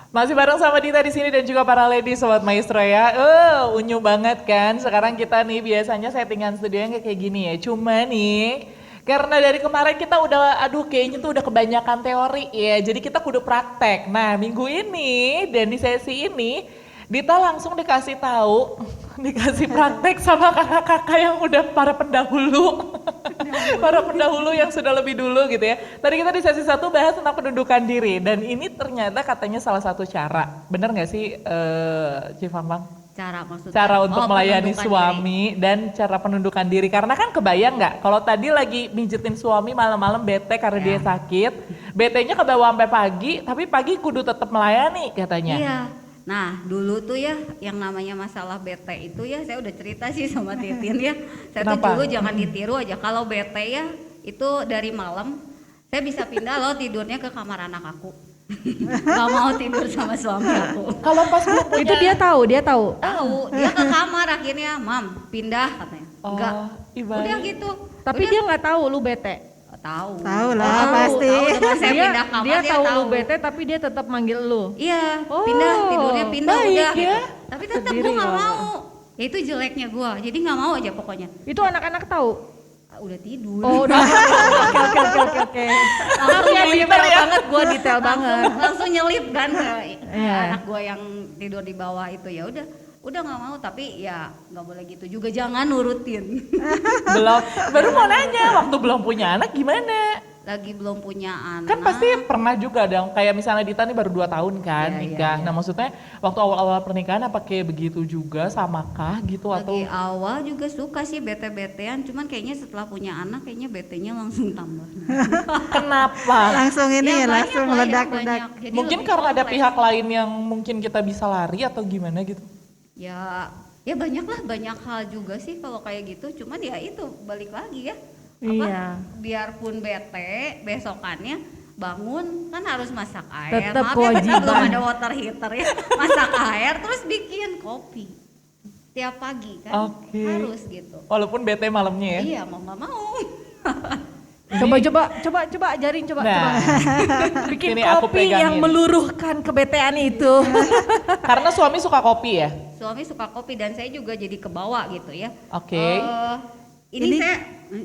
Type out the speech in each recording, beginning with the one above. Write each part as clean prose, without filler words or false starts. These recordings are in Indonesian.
Masih bareng sama Dita di sini dan juga para lady sobat maestro ya. Unyu banget kan. Sekarang kita nih biasanya settingan studionya kayak gini ya. Cuma nih karena dari kemarin kita udah aduh kayaknya tuh udah kebanyakan teori ya. Jadi kita kudu praktek. Nah, minggu ini dan di sesi ini Dita langsung dikasih tahu, dikasih praktek sama kakak-kakak yang udah para pendahulu. Para pendahulu yang sudah lebih dulu gitu ya. Tadi kita di sesi 1 bahas tentang pendudukan diri dan ini ternyata katanya salah satu cara. Bener gak sih Cifambang? Cara maksudnya? Cara untuk melayani penundukan suami dan cara penundukan diri. Karena kan kebayang nggak kalau tadi lagi mijitin suami malam-malam bete karena dia sakit. Betenya ke bawah sampai pagi, tapi pagi kudu tetap melayani katanya. Iya. Nah dulu tuh ya yang namanya masalah bete itu ya saya udah cerita sih sama Titin ya. Saya tuh Kenapa? dulu jangan ditiru aja. Kalau bete ya itu dari malam saya bisa pindah loh tidurnya ke kamar anak aku. Gak mau tidur sama suami aku. Kalau pas belum punya Itu dia tahu. Tahu dia ke kamar akhirnya, mam pindah katanya. Enggak. ibarat. Udah gitu. Tapi Udah. dia nggak tahu lu bete. Tahu. Tahu lah, pasti. Tahu, pas saya Dia, pindah kamar dia tahu lu tahu. bete tapi dia tetap manggil lu. Iya, Oh, pindah tidurnya pindah baik udah. ya. Gitu. Tapi tetap Sendiri gue nggak kalau mau. Ya itu jeleknya gue. Jadi nggak mau aja pokoknya. Itu anak-anak tahu. Udah tidur. Oh, udah. Oke. langsung Ya, nyelip detail banget, gua detail banget. Langsung nyelip kan ke Iya. anak gue yang tidur di bawah itu ya udah nggak mau tapi ya nggak boleh gitu juga jangan nurutin. belum baru mau nanya waktu belum punya anak gimana? Lagi belum punya anak. Kan pasti pernah juga dong, kayak misalnya Dita nih baru 2 tahun kan Iya, nikah. iya. Nah maksudnya waktu awal-awal pernikahan apa kayak begitu juga samakah gitu atau? Lagi awal juga suka sih bete-betean, cuman kayaknya setelah punya anak kayaknya betenya langsung tambah. Kenapa? Langsung ini ya, banyak langsung lah, meledak-ledak. banyak. Jadi Mungkin lebih karena ada kompleks. pihak lain yang mungkin kita bisa lari atau gimana gitu? Ya banyak lah, banyak hal juga sih kalau kayak gitu. Cuman ya itu balik lagi ya. Iya. Biarpun bete, besokannya bangun kan harus masak air. Tetep Maaf ya kita kewajiban. belum ada water heater ya. Masak air terus bikin kopi tiap pagi kan. Oke. Harus gitu. Walaupun bete malamnya ya? Iya mau nggak mau. Coba ajarin coba. Nah, Bikin ini aku kopi yang pegangin. meluruhkan kebetean itu. Karena suami suka kopi ya? Suami suka kopi dan saya juga jadi kebawa gitu ya. Oke. Ini Ini- saya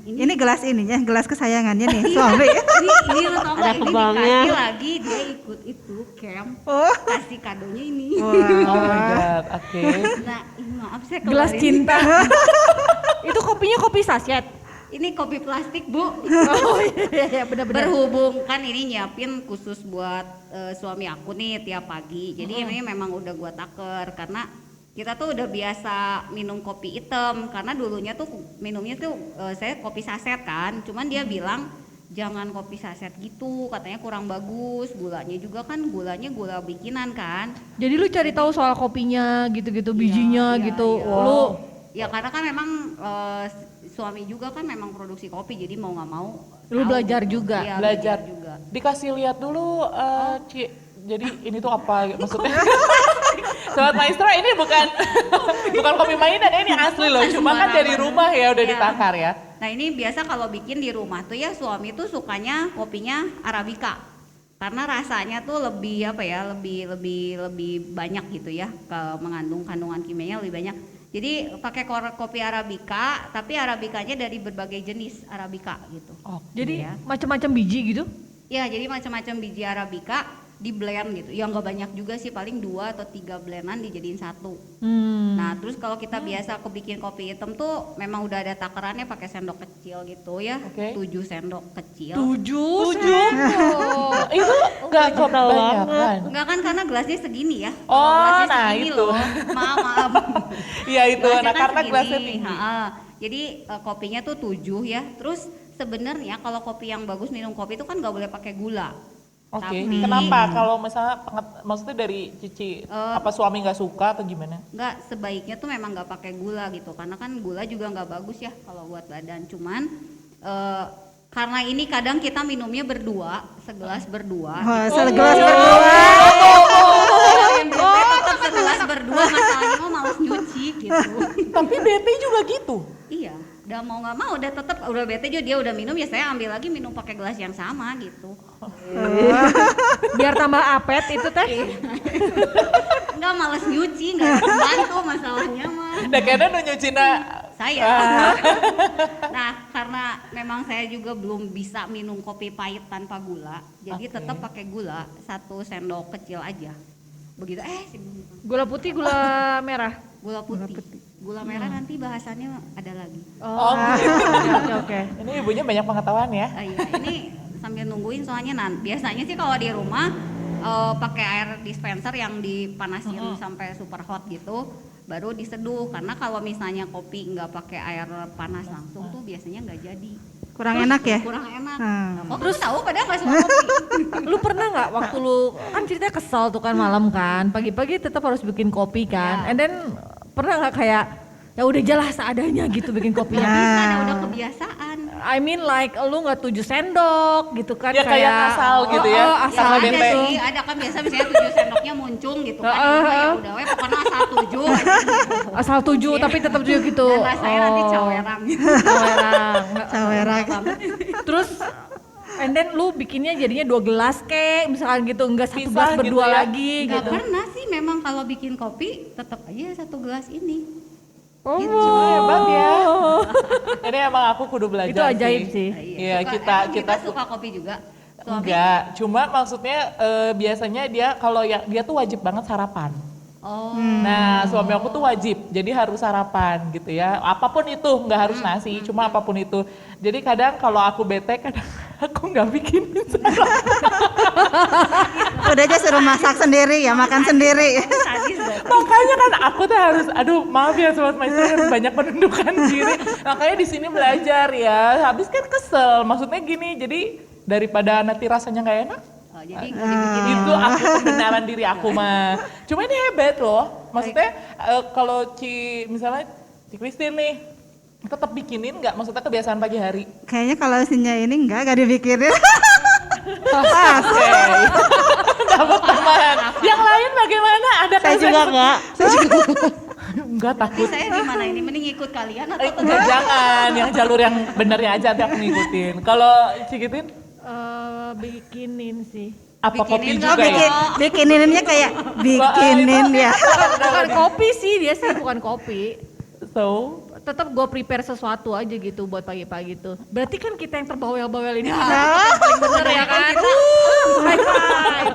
Ini gelas ininya, gelas kesayangannya nih, suami. ini lo tau Ada gak ini kembangnya. dikasih lagi dia ikut itu camp Oh, kasih kadonya ini. Oh my god, oke. Nah ini maaf saya Gelas kemarin- cinta. Itu kopinya kopi saset. Ini kopi plastik bu. Oh iya benar-benar. Berhubung kan ini nyiapin khusus buat suami aku nih tiap pagi. Jadi ini memang udah gua taker karena kita tuh udah biasa minum kopi hitam karena dulunya tuh minumnya tuh saya kopi saset kan. Cuman dia bilang jangan kopi saset gitu, katanya kurang bagus. Gulanya juga kan gulanya gula bikinan kan. Jadi lu cari tahu soal kopinya gitu-gitu, bijinya iya, gitu. iya. Lu Ya karena kan memang suami juga kan memang produksi kopi jadi mau nggak mau Lu tahu belajar gitu. juga? Iya, Belajar juga. Dikasih lihat dulu Ci. Jadi ini tuh apa maksudnya? Sobat Maestro ini bukan bukan kopi mainan ini asli loh. Cuma kan dari rumah ya udah Iya. ditakar ya. Nah ini biasa kalau bikin di rumah tuh ya suami tuh sukanya kopinya Arabica karena rasanya tuh lebih apa ya lebih banyak gitu ya mengandung kandungan kimianya lebih banyak. Jadi pakai kopi Arabica tapi Arabicanya dari berbagai jenis Arabica gitu. Oh, jadi Iya. macam-macam biji gitu. Ya jadi macam-macam biji Arabica di blend gitu. Ya nggak banyak juga sih paling 2 atau 3 blendan dijadiin satu. Nah terus kalau kita biasa kebikin kopi hitam tuh memang udah ada takarannya pakai sendok kecil gitu ya. Oke. 7 sendok kecil. 7 Itu nggak kebanyakan. Enggak kan karena gelasnya segini ya. Oh, Kalau gelasnya nah segini itu. loh. Maaf. Iya itu. Gelasnya Nah kan karena segini. gelasnya tinggi. Ha-ha. Jadi kopinya tuh 7 ya. Terus sebenarnya kalau kopi yang bagus minum kopi itu kan nggak boleh pakai gula. Oke. Tapi- Kenapa? Kalau misalnya maksudnya dari Cici apa suami nggak suka atau gimana? Nggak sebaiknya tuh memang nggak pakai gula gitu karena kan gula juga nggak bagus ya kalau buat badan. Cuman karena ini kadang kita minumnya berdua, segelas berdua. oh, gitu. segelas berdua. Yang bete tetap segelas berdua masalahnya mah males nyuci gitu. Tapi bete juga gitu. Iya, udah mau nggak mau udah tetap udah bete juga dia udah minum ya saya ambil lagi minum pakai gelas yang sama gitu. Biar tambah apet itu teh. Enggak males nyuci nggak bantu masalahnya mah. Nah kayaknya nu nyucina Saya. Nah karena memang saya juga belum bisa minum kopi pahit tanpa gula, jadi Oke. tetap pakai gula 1 sendok kecil aja. Begitu Gula putih, gula merah. gula putih. Gula merah nanti bahasannya ada lagi. Oh, gitu. Oke, oke. Ini ibunya banyak pengetahuan ya. Iya, ini sambil nungguin soalnya biasanya sih kalau di rumah pakai air dispenser yang dipanasin sampai super hot gitu, baru diseduh. Karena kalau misalnya kopi nggak pakai air panas langsung tuh biasanya nggak jadi. Kurang enak ya? Kurang enak. Hmm. Kok terus tahu padahal nggak suka kopi. Lu pernah nggak waktu lu kan ceritanya kesel tuh kan malam kan, pagi-pagi tetap harus bikin kopi kan, Iya. and then pernah nggak kayak ya udah jelas seadanya gitu bikin kopinya? Bisa udah kebiasaan. I mean like lu nggak 7 sendok gitu kan, Ya, kayak asal gitu ya. asal Sama ada bete. sih, ada kan biasa misalnya 7 sendoknya muncung gitu kan. Ya udah we pokoknya asal 7 aja. asal 7 tapi tetap 7 gitu. Dan rasanya nanti cawerang gitu. Cawerang. Cawerang. Terus and then lu bikinnya jadinya 2 gelas kek misalkan gitu, enggak 1 Bisa gelas gitu berdua ya. lagi Gak gitu. pernah sih memang kalau bikin kopi tetap aja 1 gelas ini. Oh, Hebat ya. Ini emang aku kudu belajar Itu ajaib sih. Iya, Emang kita suka kopi juga. Suami? enggak, cuma maksudnya biasanya dia kalau ya dia tuh wajib banget sarapan. Oh. Nah, suami aku tuh wajib, jadi harus sarapan gitu ya. Apapun itu, nggak harus nasi, cuma apapun itu. Jadi kadang kalau aku bete, kadang aku nggak bikin sarapan. Udah aja suruh masak sendiri ya, makan sendiri. Sadis berarti. Makanya kan aku tuh harus, aduh maaf ya sobat maestro, banyak penundukan diri. Makanya di sini belajar ya. Habis kan kesel, maksudnya gini, jadi daripada nanti rasanya nggak enak, Oh, jadi nggak dibikin. itu aku pembenaran diri aku mah. Cuma ini hebat loh, maksudnya kalau misalnya Ci Christine nih, tetap bikinin nggak? Maksudnya kebiasaan pagi hari? Kayaknya kalau isinya ini enggak dipikirin. Oke, dapat teman. Yang lain bagaimana? Ada Saya juga enggak. Enggak takut. Saya di mana ini mending ikut kalian atau Enggak, jangan, yang jalur yang benernya aja nanti aku ngikutin. Kalau Cikitin, Bikinin sih. apa kopi Bikinin Oh, juga ya? bikininnya kayak bikinin ya. Bukan kopi sih, dia sih bukan kopi. So, Tetap gue prepare sesuatu aja gitu buat pagi-pagi tuh. Berarti kan kita yang terbawel-bawel ini bener ya kan? High five.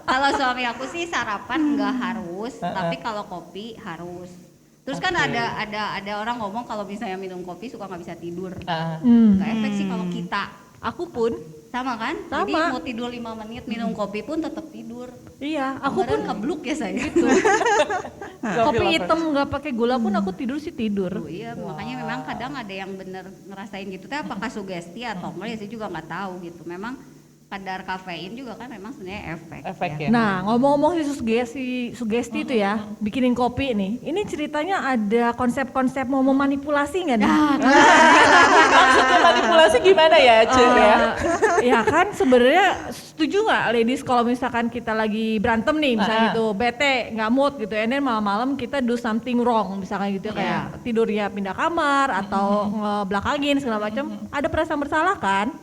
kalau suami aku sih sarapan nggak harus, tapi kalau kopi harus. Terus kan Oke. ada orang ngomong kalau misalnya minum kopi suka nggak bisa tidur. Hmm. Nggak efek sih kalau kita. Aku pun, Sama kan? Sama. Jadi mau tidur 5 menit minum kopi pun tetap tidur. iya, aku pun Kemarin kebluk ya saya. kopi hitam nggak pakai gula pun aku tidur sih tidur. Iya, makanya memang kadang ada yang bener ngerasain gitu teh apakah sugesti atau enggak ya saya juga nggak tahu gitu. Memang kadar kafein juga kan memang sebenarnya efek efek ya. Nah, ngomong-ngomong sugesti itu ya, bikinin kopi nih. Ini ceritanya ada konsep-konsep mau memanipulasi nggak nih? Maksudnya manipulasi gimana ya, Ce ya? Ya kan sebenarnya setuju nggak ladies kalau misalkan kita lagi berantem nih misalnya gitu bete nggak mood gitu and then malam-malam kita do something wrong misalkan gitu kayak tidurnya pindah kamar atau ngebelakangin segala macam ada perasaan bersalah kan?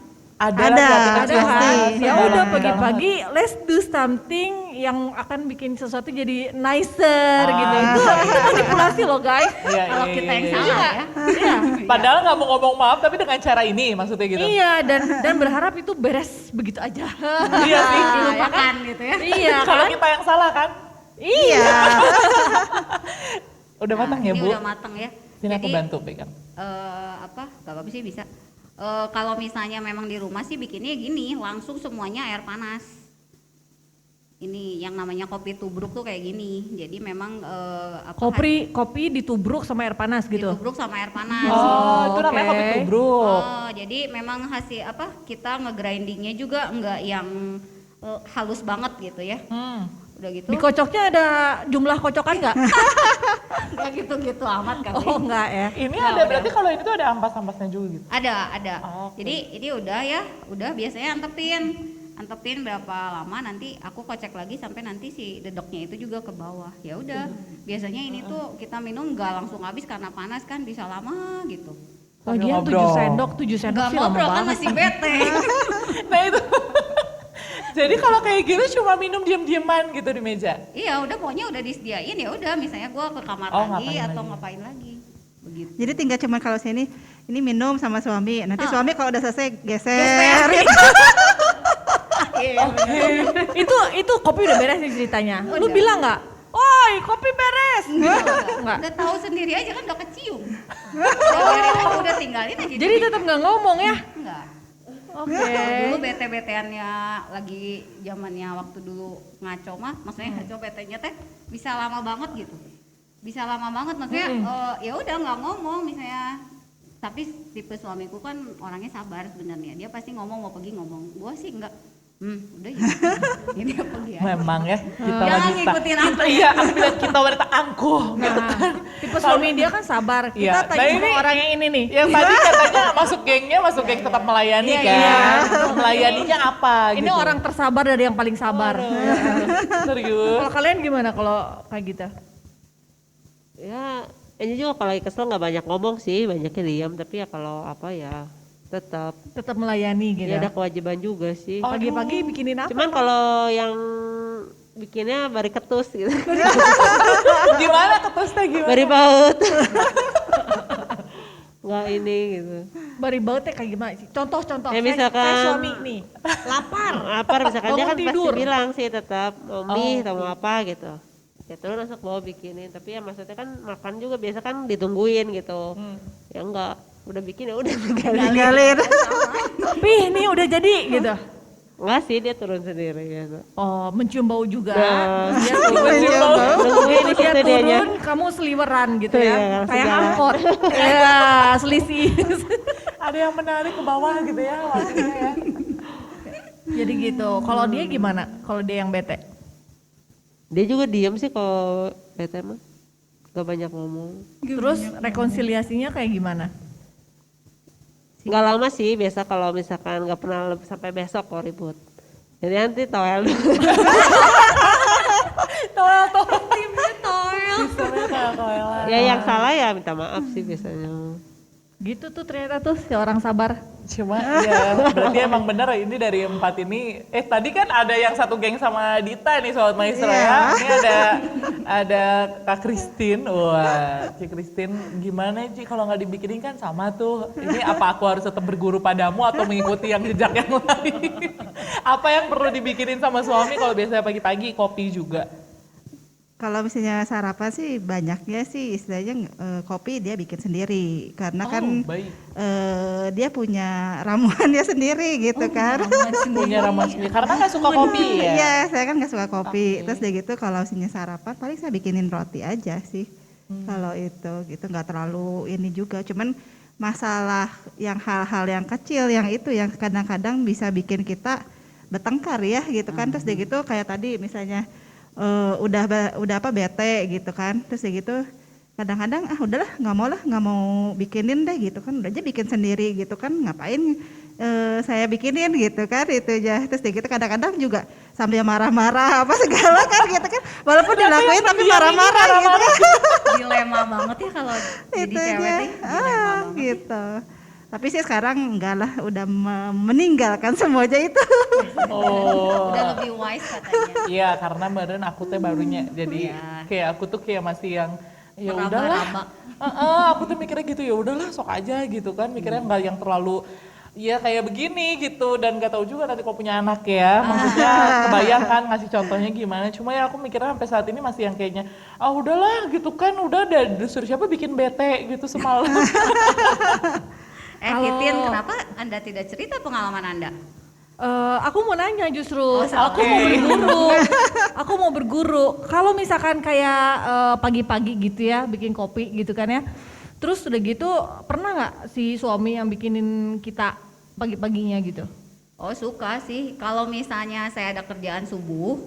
Ada Ada, lah, kita Ada curhat. kan? Ya Dalam- udah dalam- pagi-pagi let's do something yang akan bikin sesuatu jadi nicer gitu. Itu manipulasi loh guys. Iya, kalau iya, kita iya, yang iya. salah ya. Iya. Padahal nggak mau ngomong maaf, tapi dengan cara ini maksudnya gitu. Iya dan berharap itu beres begitu aja. Iya sih. Dilupakan gitu ya. Iya Kalau kan? kita yang salah kan? Iya. Udah matang ya, Ini Bu? udah matang ya. Sini aku Jadi, bantu pegang. apa? Gak apa-apa sih bisa. Kalau misalnya memang di rumah sih bikinnya gini, langsung semuanya air panas. Ini yang namanya kopi tubruk tuh kayak gini. Jadi memang Kopi ditubruk sama air panas gitu. ditubruk sama air panas. Oh, itu namanya oke. kopi tubruk. Oh, jadi memang hasil apa? Kita ngegrindingnya juga enggak yang halus banget gitu ya. Udah gitu. Di kocoknya ada jumlah kocokan nggak? Enggak gitu-gitu amat kan. Oh enggak ya. Ini ada berarti kalau ini tuh ada ampas-ampasnya juga gitu. Ada. Oh, oke. Jadi ini udah ya, udah biasanya antepin berapa lama nanti aku kocek lagi sampai nanti si dedoknya itu juga ke bawah. Ya udah. Biasanya ini tuh kita minum nggak langsung habis karena panas kan bisa lama gitu. Lagian ngobrol. 7 sendok sih Nggak lama ngobrol kan banget. masih bete. Nah itu. Jadi kalau kayak gitu cuma minum diam-diaman gitu di meja. Iya, udah pokoknya udah disediain ya udah, misalnya gua ke kamar Oh, lagi ngapain atau lagi. ngapain lagi. Begitu. Jadi tinggal cuma kalau sini ini minum sama suami. Nanti Ah. suami kalau udah selesai geser. Itu kopi udah beres nih ceritanya. Lu Udah. bilang nggak? Oi, kopi beres. Enggak. Udah tahu sendiri aja kan udah kecium. Biarin aja, udah tinggalin aja. Jadi tetap nggak ngomong ya? enggak. Oke. Dulu bete-beteannya lagi zamannya waktu dulu ngaco mah, maksudnya ngaco betenya teh bisa lama banget gitu. Bisa lama banget maksudnya ya udah nggak ngomong misalnya. Tapi tipe suamiku kan orangnya sabar sebenarnya. Dia pasti ngomong mau pergi ngomong. Gua sih enggak. Udah ya. Ini apa pergi aja. Memang ya kita Jangan wanita. ngikutin aku. Kita, iya, aku bilang kita wanita angkuh gitu kan. Nah, tipe suami dia kan sabar. Kita Iya, tanya nah sama ini- orang yang ini nih. Yang tadi katanya masuk geng tetap melayani Iya, kan. iya. Melayaninya apa Ini gitu. orang tersabar dari yang paling sabar. Serius. Kalau kalian gimana kalau kayak gitu? Ya, ini juga kalau lagi kesel nggak banyak ngomong sih, banyaknya diam. Tapi ya kalau apa ya, tetap Tetap melayani gitu. ya ada kewajiban juga sih. Pagi-pagi bikinin apa? Cuman kalau yang bikinnya bari ketus gitu, Gimana ketusnya gimana? bari baut. Nggak ini gitu. Bari bautnya kayak gimana sih? Contoh-contoh. Ya, Saya misalkan- suami nih. Lapar. Apa misalkan dia Bangun kan tidur. pasti bilang sih tetap mau mie atau Oh, mau apa gitu. Ya terus masuk bawa bikinin. Tapi ya maksudnya kan makan juga biasa kan ditungguin gitu. Ya enggak, udah bikin ya udah tinggalin. Tinggalin. Tapi ini udah jadi gitu. Enggak sih, dia turun sendiri gitu. Oh, mencium bau juga. Nah. Terus dia turun. Mencium bau. Nungguin di Dia situ dianya. turun, kamu seliweran gitu Iya, ya. Kayak segala. angkot. Ya, selisih. Ada yang menarik ke bawah gitu ya waktunya ya. Jadi gitu. Kalau dia gimana? Kalau dia yang bete? Dia juga diem sih kalau bete mah. Gak banyak ngomong. Terus rekonsiliasinya kayak gimana? Nggak lama sih, biasa kalau misalkan nggak pernah sampai besok kalau ribut. Jadi nanti toel dulu. Ya yang salah ya minta maaf sih biasanya. Gitu tuh ternyata tuh si orang sabar. Cuma ya berarti emang bener ini dari 4 ini. Tadi kan ada yang satu geng sama Dita nih Sobat Maestro ya. Ini ada Kak Christine. Wah, Ci Christine gimana Ci kalau nggak dibikinin kan sama tuh. Ini apa aku harus tetap berguru padamu atau mengikuti yang jejak yang lain? Apa yang perlu dibikinin sama suami kalau biasanya pagi-pagi kopi juga? Kalau misalnya sarapan sih banyaknya sih istilahnya kopi dia bikin sendiri karena kan baik. dia punya ramuannya sendiri gitu kan. Punya ramuan sendiri karena nggak suka kopi ya. Iya, saya kan nggak suka kopi. Terus dia gitu kalau misalnya sarapan paling saya bikinin roti aja sih. Kalau itu gitu nggak terlalu ini juga. Cuman masalah yang hal-hal yang kecil yang itu yang kadang-kadang bisa bikin kita bertengkar ya gitu kan. Terus dia gitu kayak tadi misalnya udah apa bete gitu kan. Terus dia gitu kadang-kadang udahlah nggak mau bikinin deh gitu kan, udah aja bikin sendiri gitu kan, ngapain saya bikinin gitu kan itu aja. Terus dia gitu kadang-kadang juga sambil marah-marah apa segala kan gitu kan, walaupun dilakuin tapi marah-marah gitu kan. Dilema banget ya kalau jadi Itu cewek aja nih. Dilema banget. gitu. Tapi sih sekarang enggak lah, udah meninggalkan semuanya itu. Oh. Udah lebih wise katanya. Iya, karena meren aku teh barunya. Jadi Iya. kayak aku tuh kayak masih yang ya Meraba-raba. udahlah. Aku tuh mikirnya gitu ya udahlah sok aja gitu kan. Mikirnya nggak yang terlalu ya kayak begini gitu dan nggak tahu juga nanti kalau punya anak ya. Maksudnya kebayang kan ngasih contohnya gimana. Cuma ya aku mikirnya sampai saat ini masih yang kayaknya udahlah gitu kan udah ada disuruh siapa bikin bete gitu semalam. Titin, kenapa Anda tidak cerita pengalaman Anda? Aku mau nanya justru, oke. aku mau berguru. Kalau misalkan kayak pagi-pagi gitu ya, bikin kopi gitu kan ya. Terus udah gitu, pernah nggak si suami yang bikinin kita pagi-paginya gitu? Oh suka sih, kalau misalnya saya ada kerjaan subuh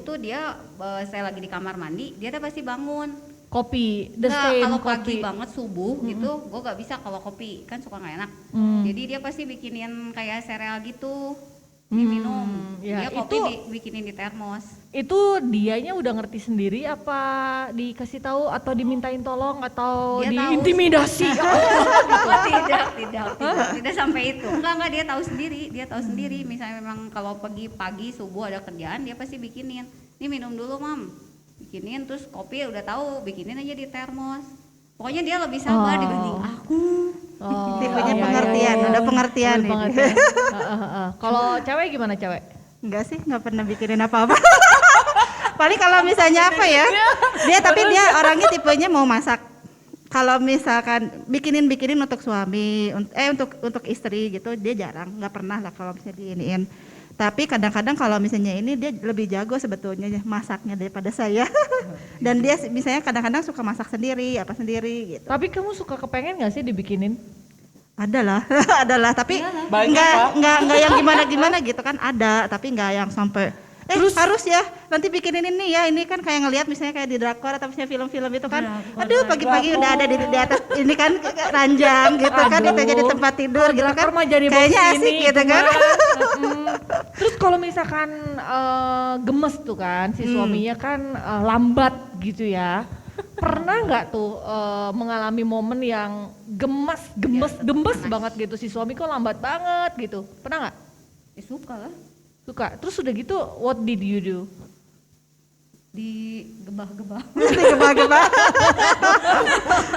tuh dia saya lagi di kamar mandi, dia tuh pasti bangun. Kopi, the Nggak, same kalau kopi. pagi banget subuh gitu, gue gak bisa kalau kopi kan suka nggak enak. Jadi dia pasti bikinin kayak sereal gitu. diminum. ya, Dia kopi itu- bikinin di termos. Itu dianya udah ngerti sendiri apa dikasih tahu atau dimintain tolong atau Dia tahu. diintimidasi? Oh, tidak sampai itu. Enggak dia tahu sendiri. Misalnya memang kalau pagi subuh ada kerjaan dia pasti bikinin. Ini minum dulu mam, bikinin terus kopi udah tahu bikinin aja di termos. Pokoknya dia lebih sabar Oh. dibanding aku. Oh, Tipenya iya, pengertian, iya, iya. udah pengertian Udah ini. pengertian. Kalau cewek gimana cewek? Enggak sih, nggak pernah bikinin apa-apa. Paling kalau misalnya apa ya, dia orangnya tipenya mau masak. Kalau misalkan bikinin untuk suami, untuk istri gitu, dia jarang, nggak pernah lah kalau misalnya diiniin. Tapi kadang-kadang kalau misalnya ini dia lebih jago sebetulnya masaknya daripada saya. Dan dia misalnya kadang-kadang suka masak sendiri, apa sendiri gitu. Tapi kamu suka kepengen gak sih dibikinin? Adalah, adalah, tapi Banyak, enggak yang gimana-gimana gitu kan ada, tapi enggak yang sampai harus ya nanti bikinin ini ya, ini kan kayak ngelihat misalnya kayak di drakor atau misalnya film-film itu kan, aduh pagi-pagi udah ada di atas ini kan ranjang gitu kan, itu jadi tempat tidur gitu kan, Drakor mah jadi kayaknya box asik ini, gitu kan. Terus kalau misalkan gemes tuh kan si suaminya kan lambat gitu ya. Pernah nggak tuh mengalami momen yang gemes banget gitu si suami kok lambat banget gitu? Pernah nggak? Ya suka lah, Suka. Terus udah gitu what did you do? digebah-gebah. Digebah-gebah.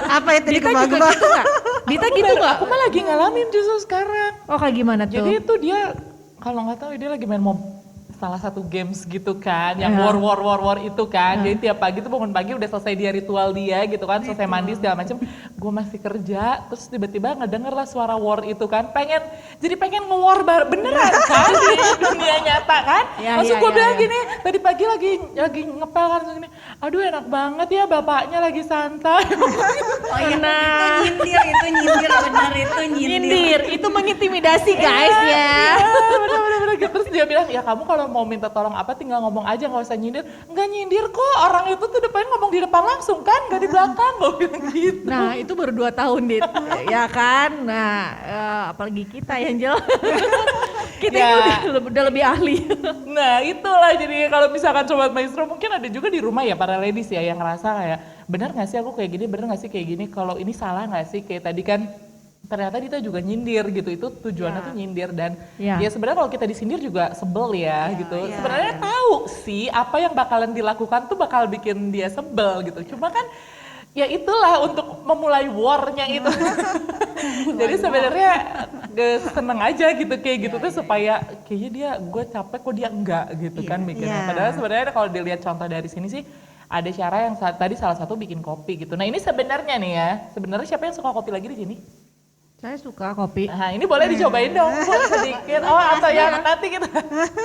Apa itu Dita juga digebah-gebah? gitu nggak? Dita gitu nggak? Aku mah lagi ngalamin justru sekarang. Oh kayak gimana tuh? Jadi itu dia kalau nggak tahu dia lagi main salah satu games gitu kan, yang Iya. war itu kan. Jadi tiap pagi tuh bangun pagi udah selesai dia ritual dia gitu kan, selesai mandi segala macem. Gue masih kerja, terus tiba-tiba ngedenger lah suara war itu kan. Jadi pengen nge-war beneran kan di dunia nyata kan. Ya, Maksud ya, gue ya, bilang ya. gini, tadi pagi lagi ngepel kan terus gini. Aduh enak banget ya bapaknya lagi santai. Oh iya, Nah. itu nyindir benar itu Nyindir, itu mengintimidasi guys ya. Bener-bener gitu. Terus dia bilang, ya kamu kalau mau minta tolong apa tinggal ngomong aja, nggak usah nyindir. Nggak nyindir kok, orang itu tuh depan ngomong di depan langsung kan, nggak di belakang. Gue bilang gitu. Nah itu baru 2 tahun Dit, ya kan? Nah apalagi kita yang jelas. Kita Ya. ini udah lebih ahli. Nah itulah, jadi kalau misalkan Sobat Maestro mungkin ada juga di rumah ya para ladies ya yang ngerasa kayak, benar nggak sih aku kayak gini, benar nggak sih kayak gini, kalau ini salah nggak sih, kayak tadi kan ternyata Dita juga nyindir gitu, itu tujuannya tuh nyindir dan Ya. ya sebenarnya kalau kita disindir juga sebel ya gitu. Sebenarnya tahu sih apa yang bakalan dilakukan tuh bakal bikin dia sebel gitu. Cuma kan ya itulah untuk memulai war-nya itu. Jadi sebenarnya seneng aja gitu kayak gitu tuh supaya kayaknya dia gue capek kok dia enggak gitu kan mikirnya. Iya. Padahal sebenarnya kalau dilihat contoh dari sini sih ada cara yang tadi salah satu bikin kopi gitu. Nah ini sebenarnya nih ya, sebenarnya siapa yang suka kopi lagi di sini? Saya suka kopi. Nah ini boleh dicobain dong, boleh sedikit. Oh atau yang nanti kita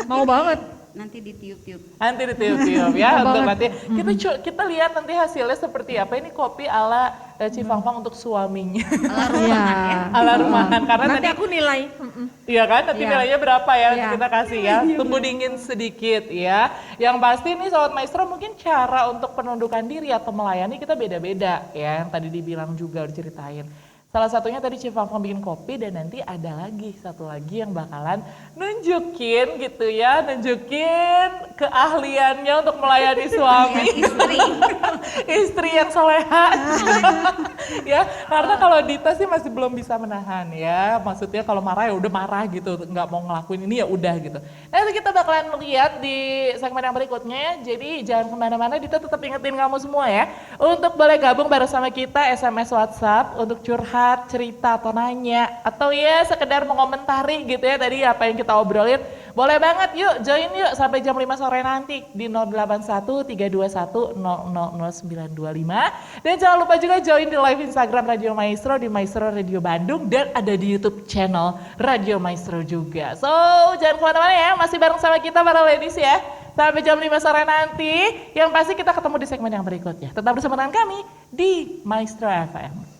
Mau banget. nanti ditiup-tiup. nanti ditiup-tiup ya Mau untuk banget. nanti kita lihat nanti hasilnya seperti apa. Ini kopi ala Cifangfang untuk suaminya. Iya. Ala rumahan karena Nanti tadi aku nilai. iya kan nanti Iya. nilainya berapa ya nanti Iya. kita kasih ya. Tunggu dingin sedikit ya. Yang pasti nih Sobat Maestro mungkin cara untuk penundukan diri atau melayani kita beda-beda ya. Yang tadi dibilang juga diceritain. Salah satunya tadi Cifangfang bikin kopi dan nanti ada lagi satu lagi yang bakalan nunjukin gitu ya, nunjukin keahliannya untuk melayani suami. Istri. Istri yang soleha. Ya, karena kalau Dita sih masih belum bisa menahan ya. Maksudnya kalau marah ya udah marah gitu, nggak mau ngelakuin ini ya udah gitu. Nanti kita bakalan lihat di segmen yang berikutnya. Jadi jangan kemana-mana, Dita tetap ingetin kamu semua ya. Untuk boleh gabung bersama kita SMS WhatsApp untuk curhat, cerita atau nanya. Atau ya sekedar mengomentari gitu ya tadi apa yang kita obrolin. Boleh banget yuk join yuk sampai jam 5 sore nanti di 081 321 000925. Dan jangan lupa juga join di live Instagram Radio Maestro di Maestro Radio Bandung dan ada di YouTube channel Radio Maestro juga. So jangan kemana-mana ya, masih bareng sama kita para ladies ya. Sampai jam 5 sore nanti, yang pasti kita ketemu di segmen yang berikutnya. Tetap bersama dengan kami di Maestro FM.